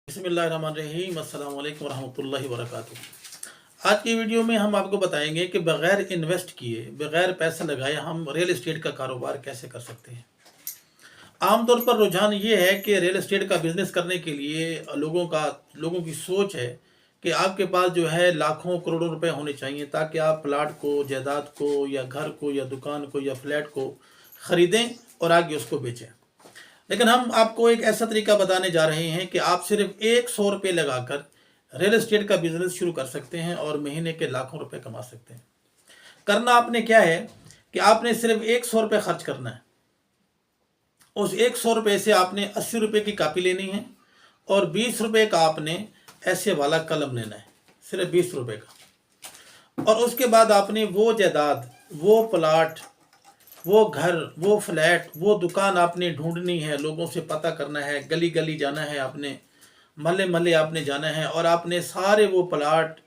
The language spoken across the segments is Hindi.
बिस्मिल्लाहिर्रहमानिर्रहीम अस्सलाम वालेकुम रहमतुल्लाहि व बरकातुहू। आज की वीडियो में हम आपको बताएंगे कि बग़ैर इन्वेस्ट किए, बग़ैर पैसा लगाए हम रियल इस्टेट का कारोबार कैसे कर सकते हैं। आमतौर पर रुझान ये है कि रियल इस्टेट का बिज़नेस करने के लिए लोगों की सोच है कि आपके पास जो है लाखों करोड़ों रुपए होने चाहिए ताकि आप प्लाट को, जायदाद को या घर को या दुकान को या फ्लैट को ख़रीदें और आगे उसको बेचें। लेकिन हम आपको एक ऐसा तरीका बताने जा रहे हैं कि आप सिर्फ 100 रुपये लगाकर रियल एस्टेट का बिजनेस शुरू कर सकते हैं और महीने के लाखों रुपए कमा सकते हैं। करना आपने क्या है कि आपने सिर्फ 100 रुपये खर्च करना है। उस 100 रुपये से आपने 80 रुपये की कापी लेनी है और 20 रुपये का आपने ऐसे वाला कलम लेना है, सिर्फ 20 रुपये का। और उसके बाद आपने वो जायदाद, वो प्लाट, वो घर, वो फ्लैट, वो दुकान आपने ढूंढनी है, लोगों से पता करना है, गली गली जाना है, आपने महल्ले महल्ले आपने जाना है और आपने सारे वो प्लाट,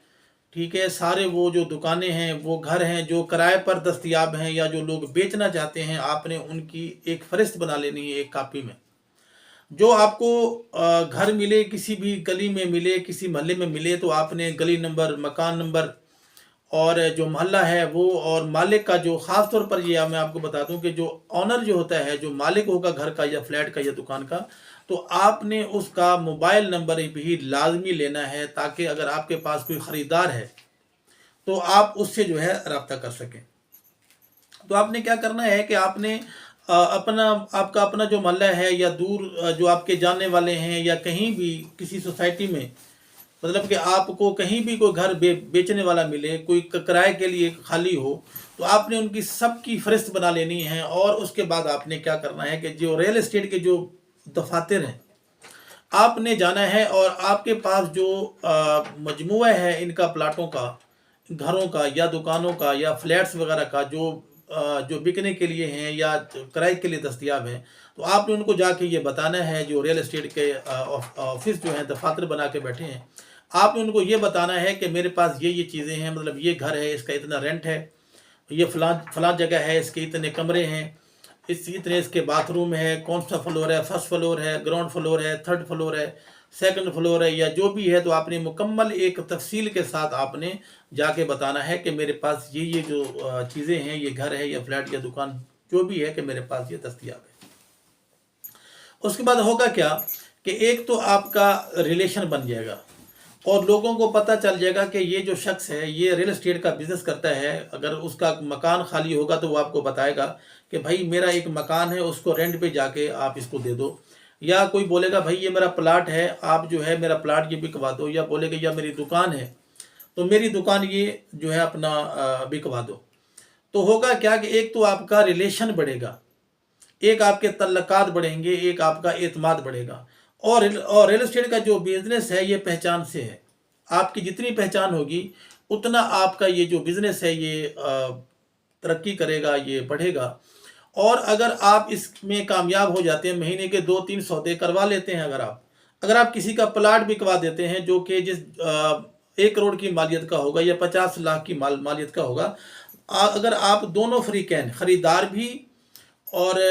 ठीक है, सारे वो जो दुकानें हैं, वो घर हैं जो किराए पर दस्तयाब हैं या जो लोग बेचना चाहते हैं, आपने उनकी एक फहरिस्त बना लेनी है एक कापी में। जो आपको घर मिले, किसी भी गली में मिले, किसी महल्ले में मिले, तो आपने गली नंबर, मकान नंबर और जो मोहल्ला है वो और मालिक का, जो ख़ास तौर पर ये मैं आपको बता दूं कि जो ऑनर जो होता है, जो मालिक होगा घर का या फ्लैट का या दुकान का, तो आपने उसका मोबाइल नंबर भी लाजमी लेना है ताकि अगर आपके पास कोई ख़रीदार है तो आप उससे जो है रब्ता कर सकें। तो आपने क्या करना है कि आपने आपका अपना जो मोहल्ला है या दूर जो आपके जानने वाले हैं या कहीं भी किसी सोसाइटी में, मतलब कि आपको कहीं भी कोई घर बेचने वाला मिले, कोई किराए के लिए खाली हो, तो आपने उनकी सबकी फहरिस्त बना लेनी है। और उसके बाद आपने क्या करना है कि जो रियल एस्टेट के जो दफातर हैं आपने जाना है और आपके पास जो मजमुआ है इनका, प्लाटों का, घरों का या दुकानों का या फ्लैट्स वगैरह का, जो बिकने के लिए हैं या किराए के लिए दस्तयाब हैं, तो आपने उनको जाके ये बताना है। जो रियल एस्टेट के ऑफिस जो हैं, दफातर बना के बैठे हैं, आपने उनको ये बताना है कि मेरे पास ये चीज़ें हैं, मतलब ये घर है, इसका इतना रेंट है, ये फलां जगह है, इसके इतने कमरे हैं, इतने इसके बाथरूम है, कौन सा फ्लोर है, फर्स्ट फ्लोर है, ग्राउंड फ्लोर है, थर्ड फ्लोर है, सेकंड फ्लोर है, या जो भी है। तो आपने मुकम्मल एक तफसील के साथ आपने जाके बताना है कि मेरे पास ये जो चीज़ें हैं, ये घर है या फ्लैट या दुकान जो भी है, कि मेरे पास ये दस्तयाब है। उसके बाद होगा क्या कि एक तो आपका रिलेशन बन जाएगा और लोगों को पता चल जाएगा कि ये जो शख्स है ये रियल एस्टेट का बिज़नेस करता है। अगर उसका मकान खाली होगा तो वो आपको बताएगा कि भाई मेरा एक मकान है, उसको रेंट पे जाके आप इसको दे दो। या कोई बोलेगा भाई ये मेरा प्लाट है, आप जो है मेरा प्लाट ये बिकवा दो। या बोलेगा या मेरी दुकान है, तो मेरी दुकान ये जो है अपना बिकवा दो। तो होगा क्या कि एक तो आपका रिलेशन बढ़ेगा, एक आपके तल्लकात बढ़ेंगे, एक आपका एतमाद बढ़ेगा। और रियल एस्टेट का जो बिज़नेस है ये पहचान से है। आपकी जितनी पहचान होगी उतना आपका ये जो बिज़नेस है ये तरक्की करेगा, ये बढ़ेगा। और अगर आप इसमें कामयाब हो जाते हैं, महीने के 2-3 सौदे करवा लेते हैं, अगर आप किसी का प्लाट बिकवा देते हैं जो कि जिस 1 करोड़ की मालियत का होगा या 50 लाख की मालियत का होगा, अगर आप दोनों फ्रीकैन, ख़रीदार भी और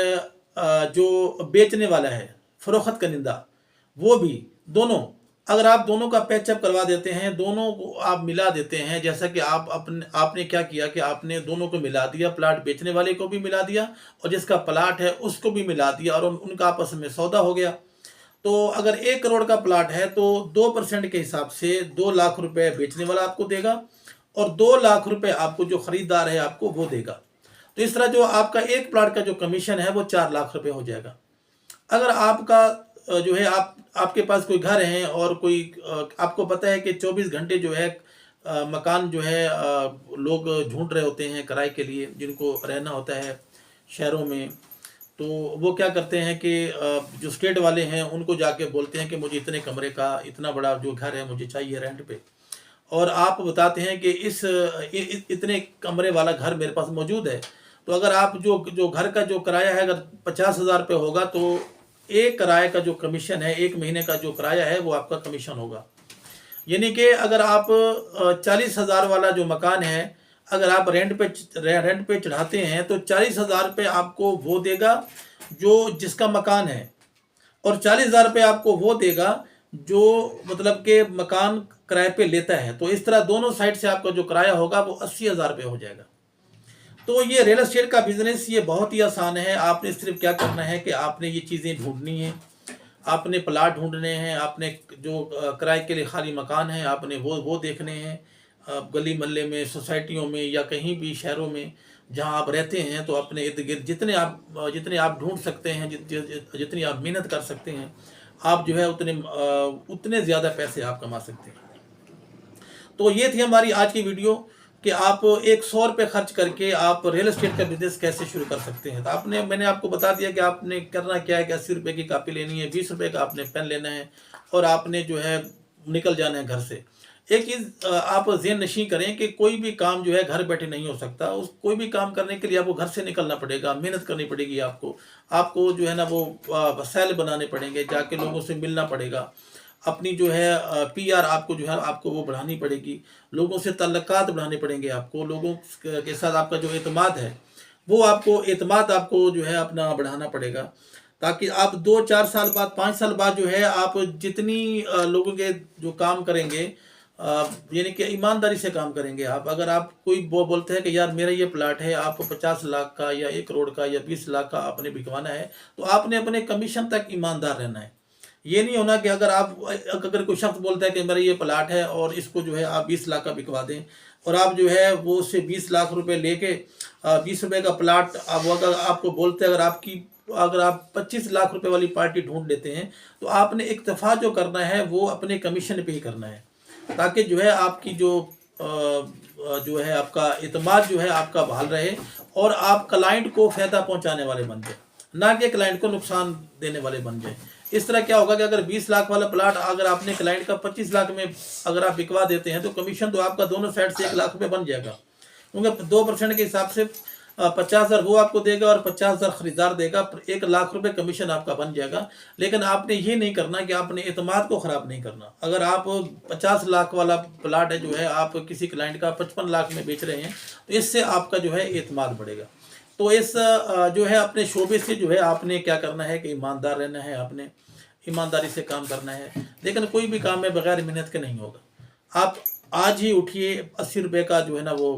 जो बेचने वाला है, फ़रोख्त कनिंदा, वो भी, दोनों, अगर आप दोनों का पैचअप करवा देते हैं, दोनों को आप मिला देते हैं, जैसा कि आपने क्या किया कि आपने दोनों को मिला दिया, प्लाट बेचने वाले को भी मिला दिया और जिसका प्लाट है उसको भी मिला दिया और उनका आपस में सौदा हो गया। तो अगर 1 करोड़ का प्लाट है तो 2% के हिसाब से 2 लाख रुपए बेचने वाला आपको देगा और 2 लाख रुपए आपको जो ख़रीदार है आपको वो देगा। तो इस तरह जो आपका एक प्लाट का जो कमीशन है वो 4 लाख रुपए हो जाएगा। अगर आपका जो है आपके पास कोई घर है और कोई आपको पता है कि 24 घंटे जो है मकान जो है लोग ढूंढ रहे होते हैं किराए के लिए, जिनको रहना होता है शहरों में, तो वो क्या करते हैं कि जो स्टेट वाले हैं उनको जाके बोलते हैं कि मुझे इतने कमरे का इतना बड़ा जो घर है मुझे चाहिए रेंट पे। और आप बताते हैं कि इतने कमरे वाला घर मेरे पास मौजूद है। तो अगर आप जो घर का जो किराया है अगर 50,000 रुपये होगा तो एक किराए का जो कमीशन है, 1 महीने का जो किराया है वो आपका कमीशन होगा। यानी कि अगर आप 40,000 वाला जो मकान है, अगर आप रेंट पे चढ़ाते हैं तो 40,000 रुपये आपको वो देगा जो जिसका मकान है, और 40,000 रुपये आपको वो देगा जो मतलब के मकान किराए पे लेता है, तो इस तरह दोनों साइड से आपका जो किराया होगा वो 80,000 रुपये हो जाएगा। तो ये रियल एस्टेट का बिजनेस ये बहुत ही आसान है। आपने सिर्फ क्या करना है कि आपने ये चीज़ें ढूंढनी है, आपने प्लाट ढूंढने हैं, आपने जो किराए के लिए खाली मकान है आपने वो देखने हैं। गली मोहल्ले में, सोसाइटियों में या कहीं भी शहरों में जहां आप रहते हैं, तो अपने इर्द गिर्द जितने आप ढूंढ सकते हैं, जितनी आप मेहनत कर सकते हैं, आप जो है उतने ज़्यादा पैसे आप कमा सकते हैं। तो ये थी हमारी आज की वीडियो कि आप एक 100 रुपये खर्च करके आप रियल एस्टेट का बिजनेस कैसे शुरू कर सकते हैं। तो मैंने आपको बता दिया कि आपने करना क्या है कि 80 रुपये की कापी लेनी है, 20 रुपये का आपने पेन लेना है और आपने जो है निकल जाना है घर से। एक चीज़ आप ज़हन नशीं करें कि कोई भी काम जो है घर बैठे नहीं हो सकता। उस कोई भी काम करने के लिए आपको घर से निकलना पड़ेगा, मेहनत करनी पड़ेगी आपको जो है ना वो वसाइल बनाने पड़ेंगे, जाके लोगों से मिलना पड़ेगा, अपनी जो है पीआर आपको जो है आपको वो बढ़ानी पड़ेगी, लोगों से ताल्लुकात बढ़ाने पड़ेंगे आपको, लोगों के साथ आपका जो एतमाद है वो एतमाद आपको जो है अपना बढ़ाना पड़ेगा, ताकि आप 2-4 साल बाद, 5 साल बाद जो है आप जितनी लोगों के जो काम करेंगे, यानी कि ईमानदारी से काम करेंगे आप। अगर आप कोई वो बोलते हैं कि यार मेरा ये प्लाट है, आपको 50 लाख का या 1 करोड़ का या 20 लाख का आपने बिकवाना है, तो आपने अपने कमीशन तक ईमानदार रहना है। ये नहीं होना कि अगर कोई शख्स बोलता है कि मेरा ये प्लाट है और इसको जो है आप 20 लाख का बिकवा दें, और आप जो है वो उससे 20 लाख रुपए लेके 20 रुपये का प्लाट अगर आपको बोलते हैं, अगर आप 25 लाख रुपए वाली पार्टी ढूंढ लेते हैं, तो आपने इक्तफा जो करना है वो अपने कमीशन पे ही करना है, ताकि जो है आपकी जो है आपका इतमाद जो है आपका बहाल रहे और आप क्लाइंट को फ़ायदा पहुंचाने वाले बन जाए, ना कि क्लाइंट को नुकसान देने वाले बन जाए। इस तरह क्या होगा कि अगर 20 लाख वाला प्लाट अगर आपने क्लाइंट का 25 लाख में अगर आप बिकवा देते हैं, तो कमीशन तो आपका दोनों साइड से 1 लाख रुपये बन जाएगा, क्योंकि 2% के हिसाब से 50,000 वो आपको देगा और 50,000 खरीदार देगा, 1 लाख रुपए कमीशन आपका बन जाएगा। लेकिन आपने ये नहीं करना कि आपने एतमाद को ख़राब नहीं करना। अगर आप 50 लाख वाला प्लाट है जो है आप किसी क्लाइंट का 55 लाख में बेच रहे हैं, तो इससे आपका जो है एतमाद बढ़ेगा। तो इस जो है अपने शोबे से जो है आपने क्या करना है कि ईमानदार रहना है, आपने ईमानदारी से काम करना है। लेकिन कोई भी काम है बगैर मेहनत के नहीं होगा। आप आज ही उठिए, 80 रुपये का जो है ना वो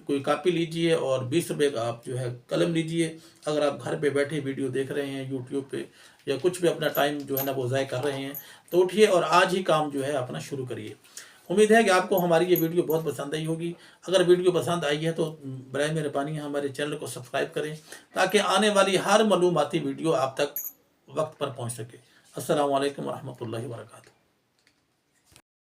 कोई कापी लीजिए और 20 रुपये का आप जो है कलम लीजिए। अगर आप घर पे बैठे वीडियो देख रहे हैं यूट्यूब पे या कुछ भी अपना टाइम जो है ना वो ज़ाय कर रहे हैं, तो उठिए और आज ही काम जो है अपना शुरू करिए। उम्मीद है कि आपको हमारी ये वीडियो बहुत पसंद आई होगी। अगर वीडियो पसंद आई है तो बराए मेहरबानी हमारे चैनल को सब्सक्राइब करें, ताकि आने वाली हर मालूमाती वीडियो आप तक वक्त पर पहुँच सके। अस्सलामु अलैकुम व रहमतुल्लाहि व बरकातुहू।